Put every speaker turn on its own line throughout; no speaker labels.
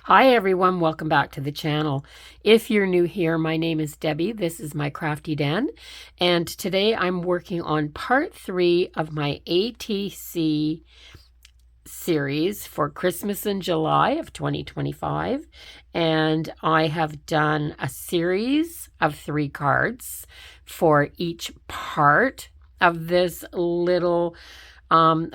Hi everyone, welcome back to the channel. If you're new here, my name is Debbie. This is my crafty den, and today I'm working on part 3 of my ATC series for Christmas in July of 2025, and I have done a series of 3 cards for each part of this little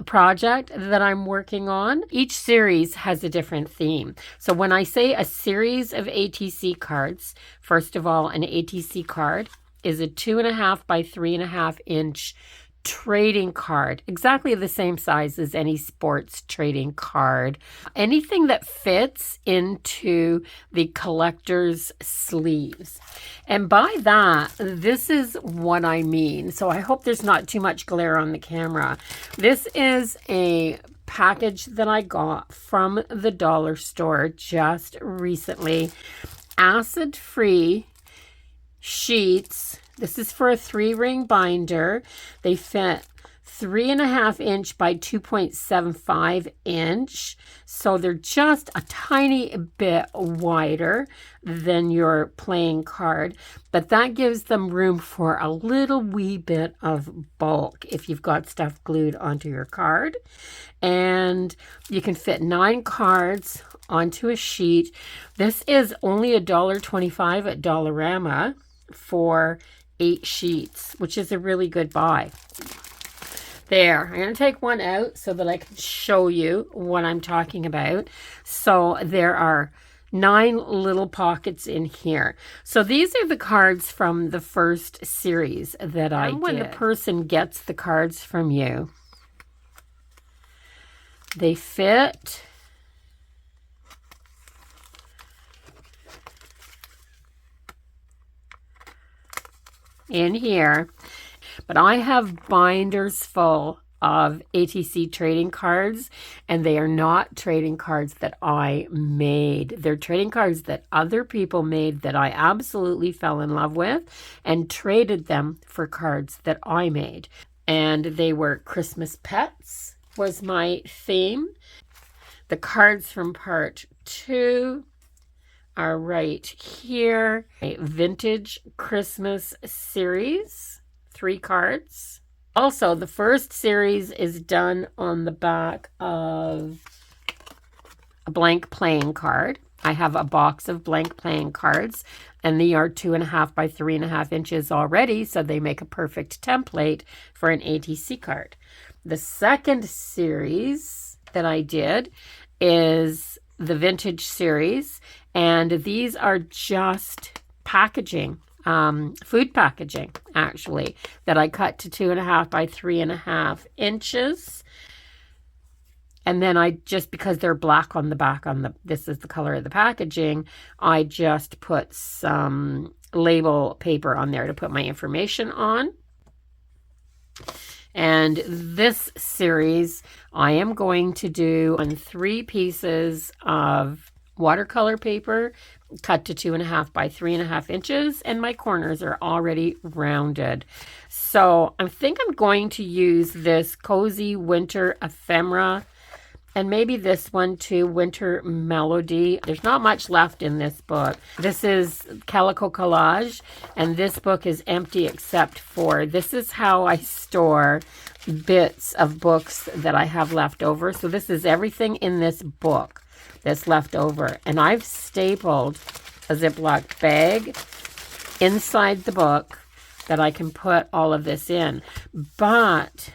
project that I'm working on. Each series has a different theme. So when I say a series of ATC cards, first of all, an ATC card is a 2.5 by 3.5 inch trading card, exactly the same size as any sports trading card. Anything that fits into the collector's sleeves. And by that, this is what I mean. So I hope there's not too much glare on the camera. This is a package that I got from the dollar store just recently. Acid-free sheets. This is for a 3-ring binder. They fit 3.5 inch by 2.75 inch. So they're just a tiny bit wider than your playing card, but that gives them room for a little wee bit of bulk if you've got stuff glued onto your card. And you can fit 9 cards onto a sheet. This is only $1.25 at Dollarama for 8 sheets, which is a really good buy. There, I'm going to take one out so that I can show you what I'm talking about. So there are 9 little pockets in here. So these are the cards from the first series that I did. When the person gets the cards from you, they fit in here, but I have binders full of ATC trading cards, and they are not trading cards that I made. They're trading cards that other people made that I absolutely fell in love with and traded them for cards that I made. And they were Christmas pets was my theme. The cards from part 2 are right here. A vintage Christmas series, 3 cards. Also, the first series is done on the back of a blank playing card. I have a box of blank playing cards, and they are 2.5 by 3.5 inches already, so they make a perfect template for an ATC card. The second series that I did is the vintage series, and these are just packaging, food packaging actually, that I cut to 2.5 by 3.5 inches. And then I just, because they're black on the back, this is the color of the packaging, I just put some label paper on there to put my information on. And this series I am going to do on 3 pieces of watercolor paper cut to 2.5 by 3.5 inches, and my corners are already rounded. So I think I'm going to use this Cozy Winter Ephemera, and maybe this one too, Winter Melody. There's not much left in this book. This is Calico Collage, and this book is empty except for, this is how I store bits of books that I have left over. So this is everything in this book that's left over. And I've stapled a Ziploc bag inside the book that I can put all of this in. But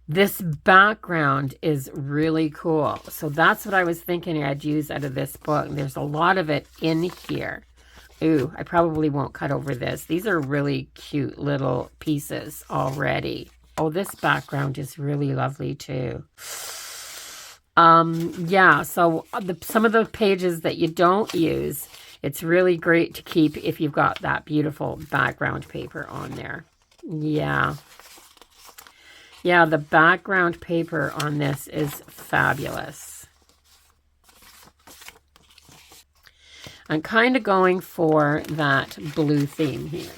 this background is really cool. So that's what I was thinking I'd use out of this book. There's a lot of it in here. Ooh, I probably won't cut over this. These are really cute little pieces already. Oh, this background is really lovely too. Yeah, so some of the pages that you don't use, it's really great to keep if you've got that beautiful background paper on there. Yeah. Yeah, the background paper on this is fabulous. I'm kind of going for that blue theme here.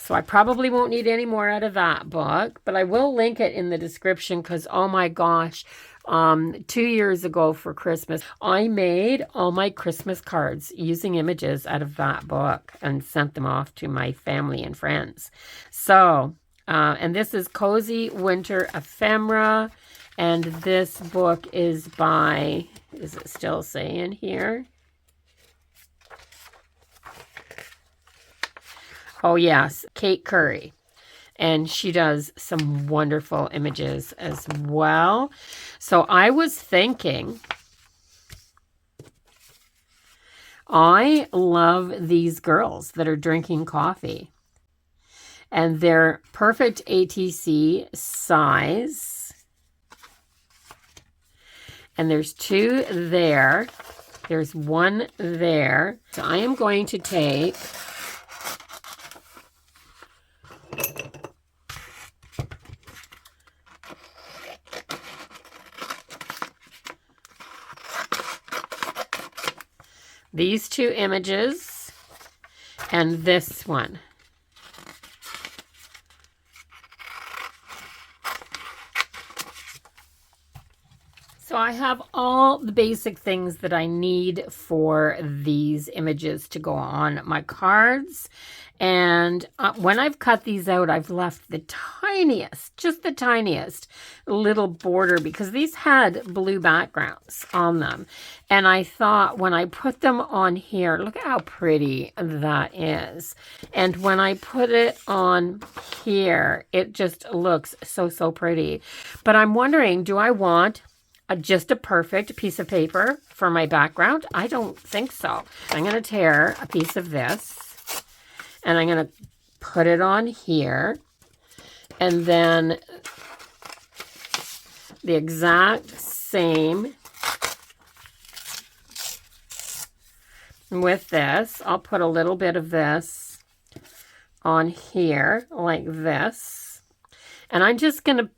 So I probably won't need any more out of that book, but I will link it in the description because, oh my gosh, 2 years ago for Christmas, I made all my Christmas cards using images out of that book and sent them off to my family and friends. So, and this is Cozy Winter Ephemera, and this book is by, is it still saying here? Oh yes, Kate Curry. And she does some wonderful images as well. So I was thinking, I love these girls that are drinking coffee. And they're perfect ATC size. And there's 2 there. There's 1 there. So I am going to take these 2 images and this one. So I have all the basic things that I need for these images to go on my cards. And when I've cut these out, I've left the tiniest, just the tiniest little border because these had blue backgrounds on them. And I thought when I put them on here, look at how pretty that is. And when I put it on here, it just looks so, so pretty. But I'm wondering, do I want just a perfect piece of paper for my background? I don't think so. I'm going to tear a piece of this and I'm going to put it on here, and then the exact same with this. I'll put a little bit of this on here like this, and I'm just going to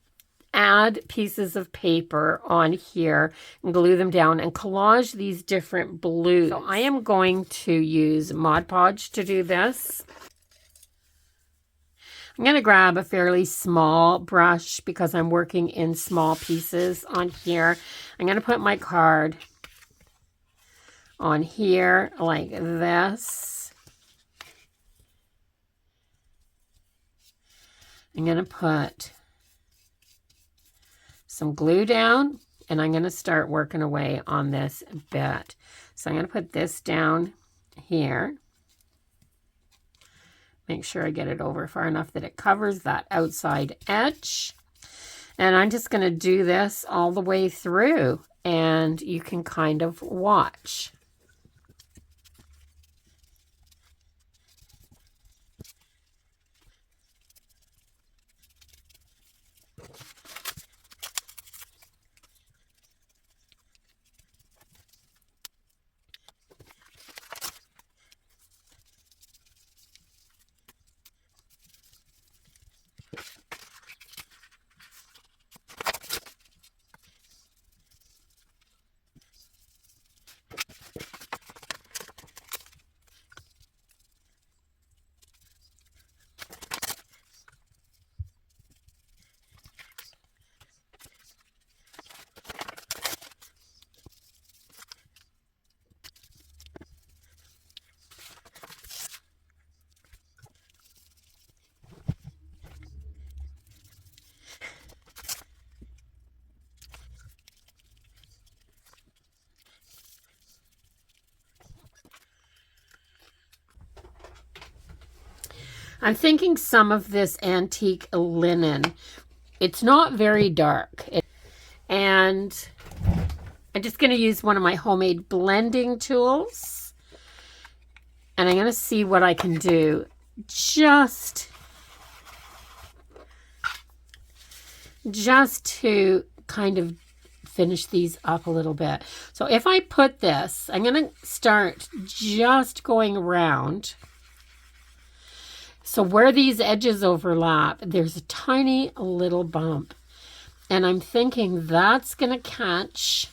add pieces of paper on here and glue them down and collage these different blues. So I am going to use Mod Podge to do this. I'm going to grab a fairly small brush because I'm working in small pieces on here. I'm going to put my card on here like this. I'm going to put some glue down, and I'm going to start working away on this bit. So I'm going to put this down here. Make sure I get it over far enough that it covers that outside edge. And I'm just going to do this all the way through, and you can kind of watch. I'm thinking some of this antique linen. It's not very dark. And I'm just going to use one of my homemade blending tools. And I'm going to see what I can do just to kind of finish these up a little bit. So if I put this, I'm going to start just going around. So where these edges overlap, there's a tiny little bump. And I'm thinking that's going to catch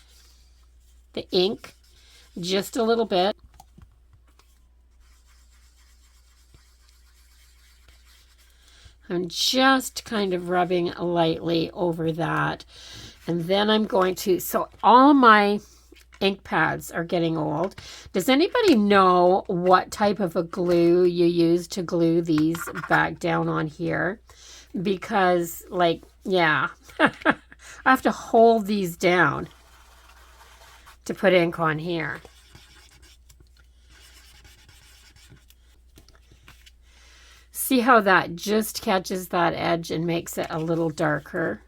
the ink just a little bit. I'm just kind of rubbing lightly over that. And then I'm going to, so all my ink pads are getting old. Does anybody know what type of a glue you use to glue these back down on here? Because, like, yeah, I have to hold these down to put ink on here. See how that just catches that edge and makes it a little darker?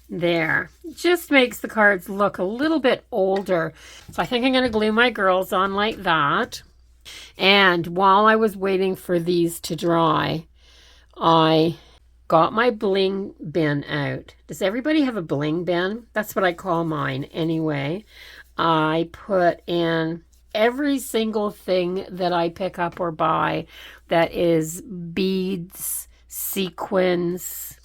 There. Just makes the cards look a little bit older. So I think I'm going to glue my girls on like that. And while I was waiting for these to dry, I got my bling bin out. Does everybody have a bling bin? That's what I call mine anyway. I put in every single thing that I pick up or buy that is beads, sequins,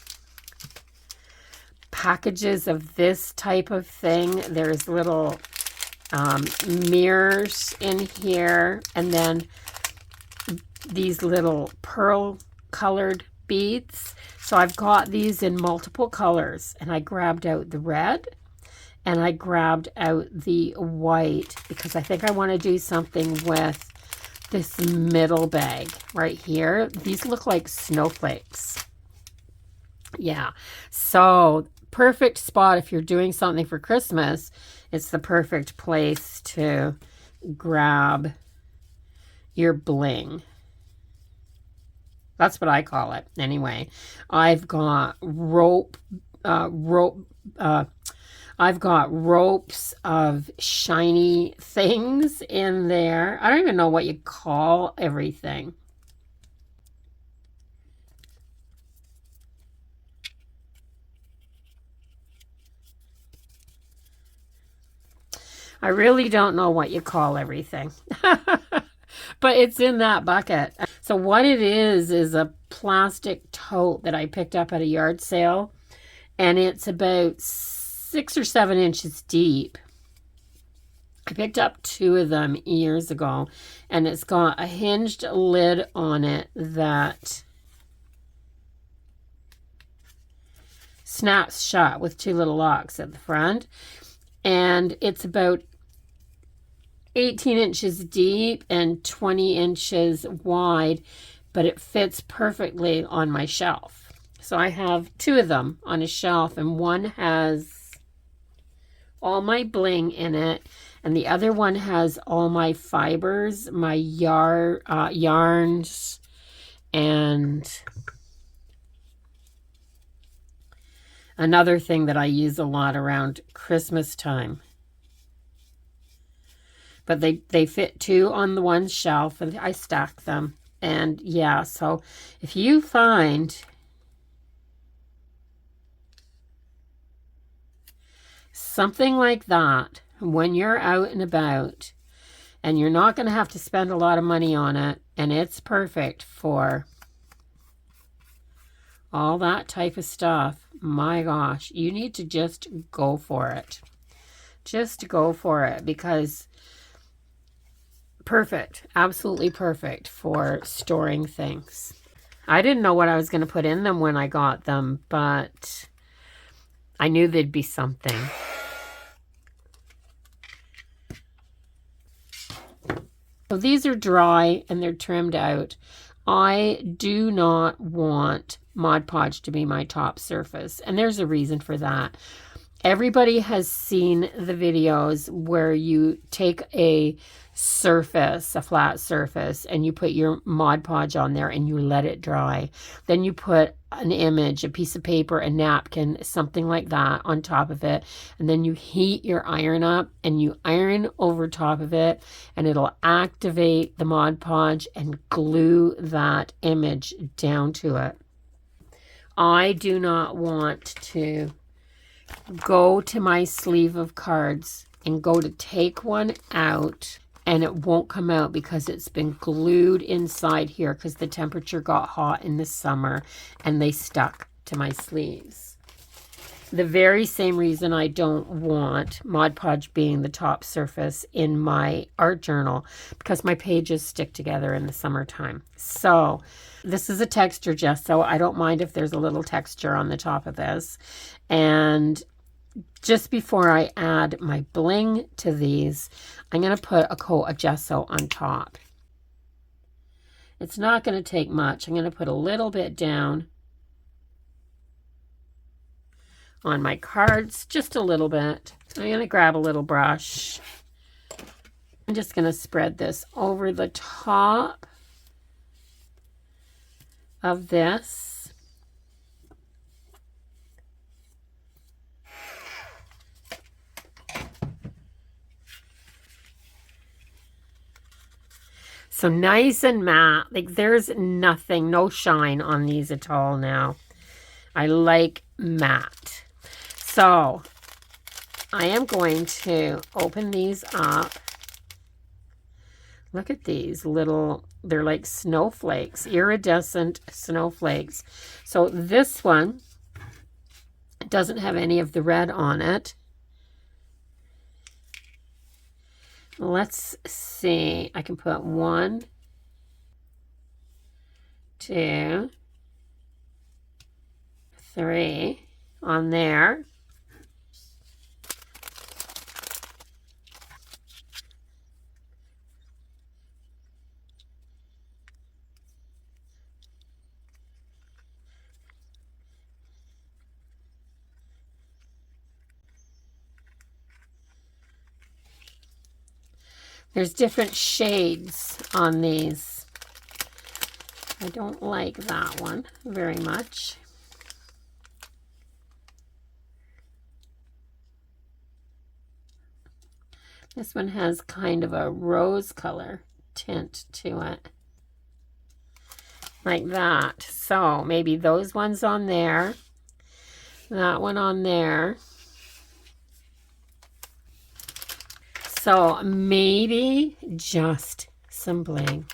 packages of this type of thing. There's little mirrors in here, and then these little pearl colored beads. So I've got these in multiple colors, and I grabbed out the red and I grabbed out the white because I think I want to do something with this middle bag right here. These look like snowflakes. Yeah, so perfect spot if you're doing something for Christmas. It's the perfect place to grab your bling. That's what I call it anyway. I've got I've got ropes of shiny things in there. I don't even know what you call everything. I really don't know what you call everything. But it's in that bucket. So what it is a plastic tote that I picked up at a yard sale. And it's about 6 or 7 inches deep. I picked up 2 of them years ago. And it's got a hinged lid on it that snaps shut with 2 little locks at the front. And it's about 18 inches deep and 20 inches wide, but it fits perfectly on my shelf. So I have 2 of them on a shelf, and one has all my bling in it, and the other one has all my fibers, my yarns, and another thing that I use a lot around Christmas time. But they fit 2 on the one shelf, and I stack them. And yeah, so if you find something like that when you're out and about, and you're not going to have to spend a lot of money on it, and it's perfect for all that type of stuff, my gosh, you need to just go for it. Just go for it, because perfect, absolutely perfect for storing things. I didn't know what I was going to put in them when I got them, but I knew there'd be something. So these are dry and they're trimmed out. I do not want Mod Podge to be my top surface, and there's a reason for that. Everybody has seen the videos where you take a surface, a flat surface, and you put your Mod Podge on there and you let it dry. Then you put an image, a piece of paper, a napkin, something like that on top of it. And then you heat your iron up and you iron over top of it, and it'll activate the Mod Podge and glue that image down to it. I do not want to go to my sleeve of cards and go to take one out and it won't come out because it's been glued inside here because the temperature got hot in the summer and they stuck to my sleeves. The very same reason I don't want Mod Podge being the top surface in my art journal, because my pages stick together in the summertime. So this is a texture gesso. I don't mind if there's a little texture on the top of this. And just before I add my bling to these, I'm going to put a coat of gesso on top. It's not going to take much. I'm going to put a little bit down on my cards, just a little bit. I'm going to grab a little brush. I'm just going to spread this over the top of this. So nice and matte. Like there's nothing, no shine on these at all now. I like matte. So I am going to open these up. Look at these little, they're like snowflakes, iridescent snowflakes. So this one doesn't have any of the red on it. Let's see, I can put 1, 2, 3 on there. There's different shades on these. I don't like that one very much. This one has kind of a rose color tint to it. Like that. So maybe those ones on there. That one on there. So maybe just some bling.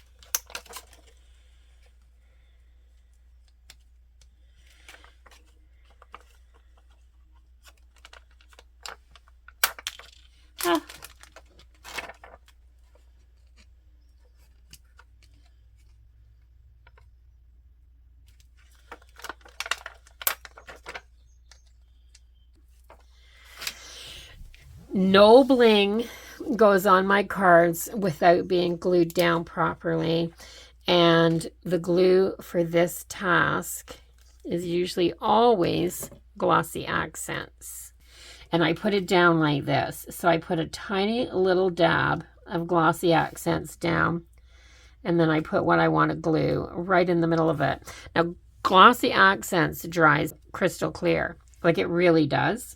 Ah. No bling goes on my cards without being glued down properly, and the glue for this task is usually always Glossy Accents, and I put it down like this. So I put a tiny little dab of Glossy Accents down, and then I put what I want to glue right in the middle of it. Now Glossy Accents dries crystal clear, like it really does.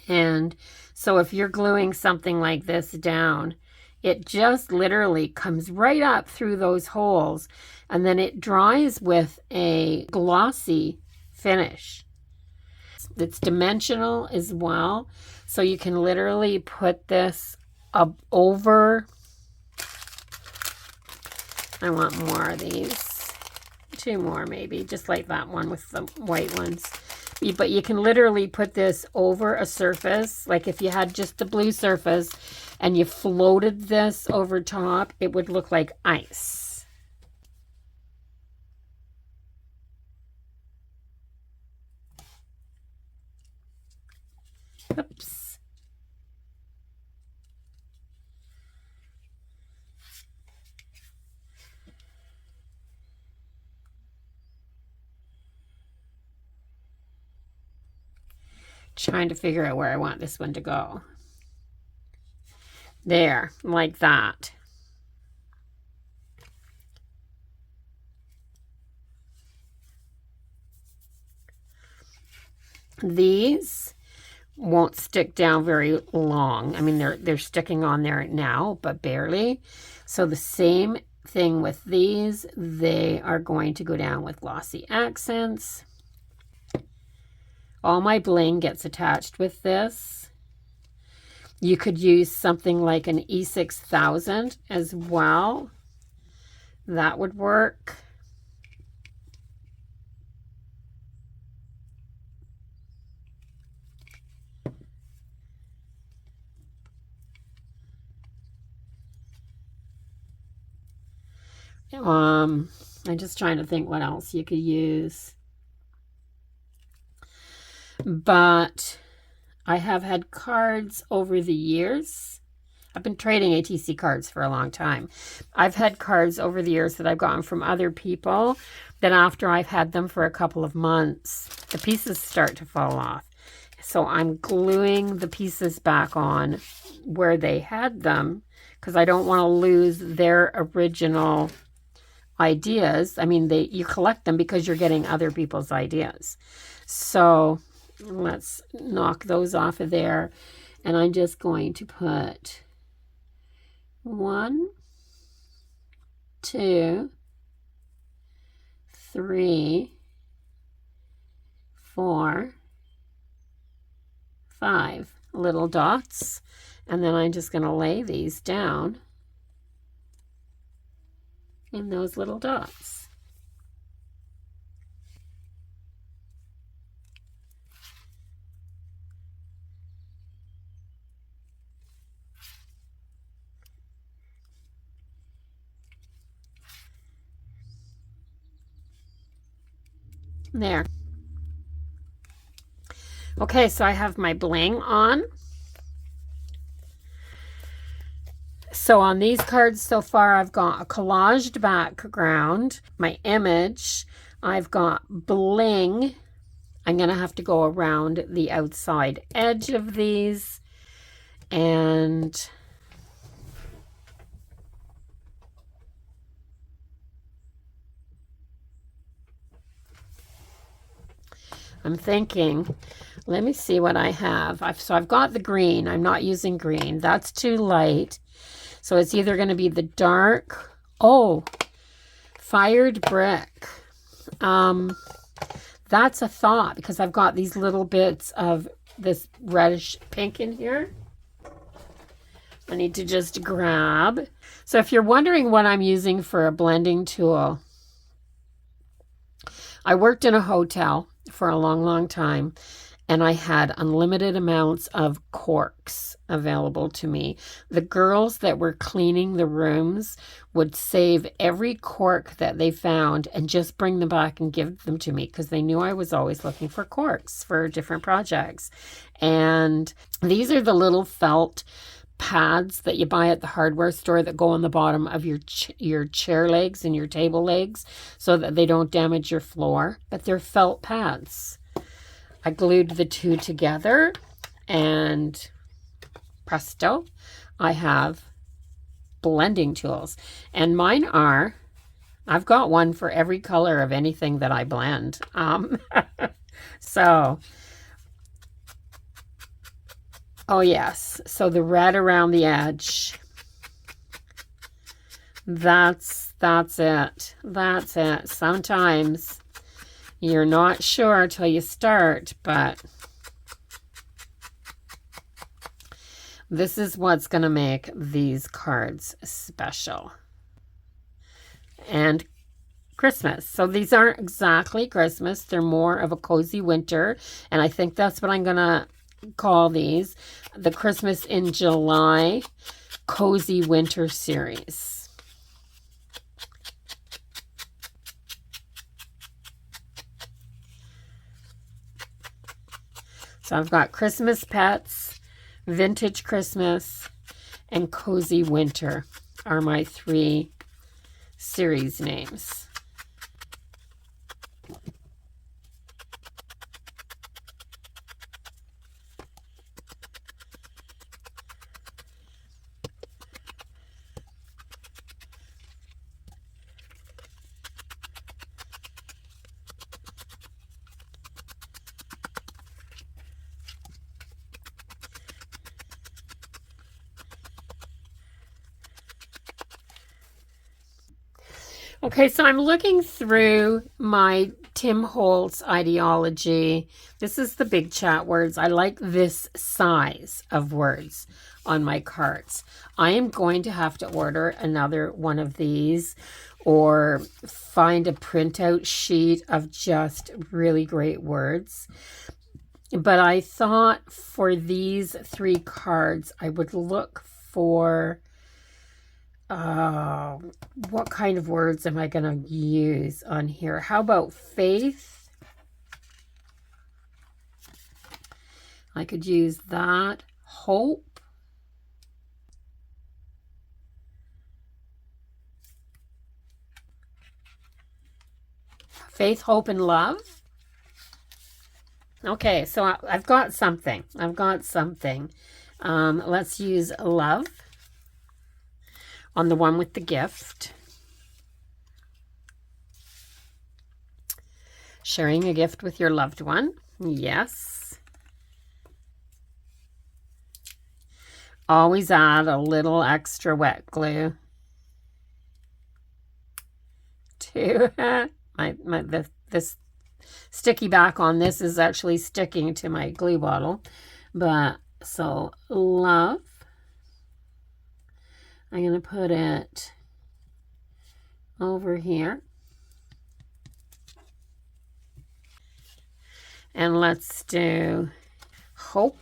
And so if you're gluing something like this down, it just literally comes right up through those holes, and then it dries with a glossy finish. It's dimensional as well, so you can literally put this up over. I want more of these. 2 more maybe, just like that one with the white ones. But you can literally put this over a surface. Like if you had just a blue surface and you floated this over top, it would look like ice. Oops. Trying to figure out where I want this one to go. There, like that. These won't stick down very long. I mean, they're sticking on there now, but barely. So the same thing with these. They are going to go down with Glossy Accents. All my bling gets attached with this. You could use something like an E6000 as well. That would work. I'm just trying to think what else you could use. But I have had cards over the years. I've been trading ATC cards for a long time. I've had cards over the years that I've gotten from other people that after I've had them for a couple of months, the pieces start to fall off. So I'm gluing the pieces back on where they had them because I don't want to lose their original ideas. I mean, you collect them because you're getting other people's ideas. So let's knock those off of there. And I'm just going to put 1, 2, 3, 4, 5 little dots. And then I'm just going to lay these down in those little dots. There. Okay, so I have my bling on. So on these cards so far, I've got a collaged background, my image, I've got bling. I'm going to have to go around the outside edge of these, and I'm thinking, let me see what I have. So I've got the green. I'm not using green. That's too light. So it's either going to be the dark, fired brick. That's a thought because I've got these little bits of this reddish pink in here. I need to just grab. So if you're wondering what I'm using for a blending tool, I worked in a hotel for a long, long time, and I had unlimited amounts of corks available to me. The girls that were cleaning the rooms would save every cork that they found and just bring them back and give them to me because they knew I was always looking for corks for different projects. And these are the little felt pads that you buy at the hardware store that go on the bottom of your chair legs and your table legs so that they don't damage your floor, but they're felt pads. I glued the two together and presto, I have blending tools. And mine are, I've got one for every color of anything that I blend. So, oh yes, so the red around the edge, that's it. That's it. Sometimes you're not sure till you start, but this is what's going to make these cards special. And Christmas. So these aren't exactly Christmas. They're more of a cozy winter. And I think that's what I'm going to call these. The Christmas in July Cozy Winter Series. So I've got Christmas Pets, Vintage Christmas, and Cozy Winter are my 3 series names. Okay, so I'm looking through my Tim Holtz ideology. This is the big chat words. I like this size of words on my cards. I am going to have to order another one of these or find a printout sheet of just really great words. But I thought for these 3 cards, I would look for what kind of words am I going to use on here? How about faith? I could use that. Hope. Faith, hope, and love. Okay, so I've got something. Let's use love on the one with the gift. Sharing a gift with your loved one. Yes. Always add a little extra wet glue to this sticky back on this is actually sticking to my glue bottle. But so love, I'm going to put it over here. And let's do hope.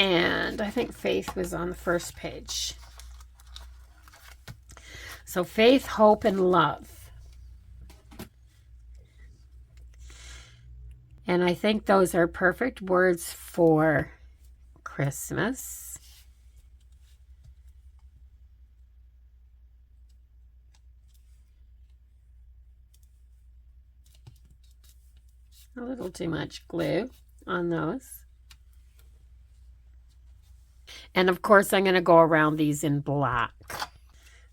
And I think faith was on the first page. So faith, hope, and love. And I think those are perfect words for Christmas. A little too much glue on those. And of course, I'm going to go around these in black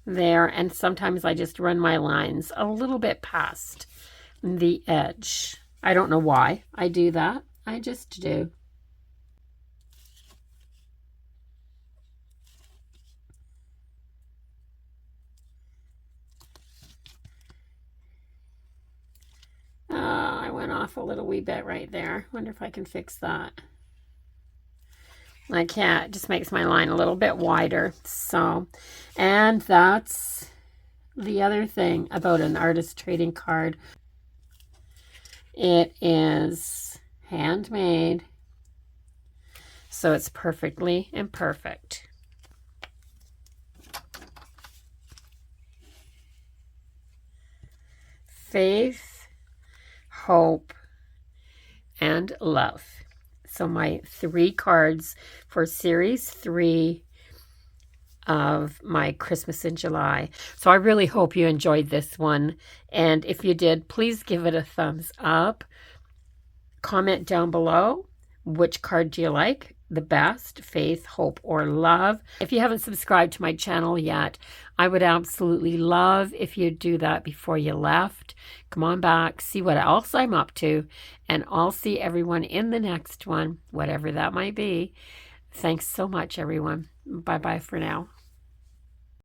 there. And sometimes I just run my lines a little bit past the edge. I don't know why I do that. I just do. I went off a little wee bit right there. Wonder if I can fix that. I can't. It just makes my line a little bit wider. So, and that's the other thing about an artist trading card. It is handmade, so it's perfectly imperfect. Faith, hope, and love. So my 3 cards for series 3 of my Christmas in July. So I really hope you enjoyed this one. And if you did, please give it a thumbs up. Comment down below, which card do you like the best, faith, hope, or love? If you haven't subscribed to my channel yet, I would absolutely love if you'd do that before you left. Come on back, see what else I'm up to, and I'll see everyone in the next one, whatever that might be. Thanks so much, everyone. Bye-bye for now.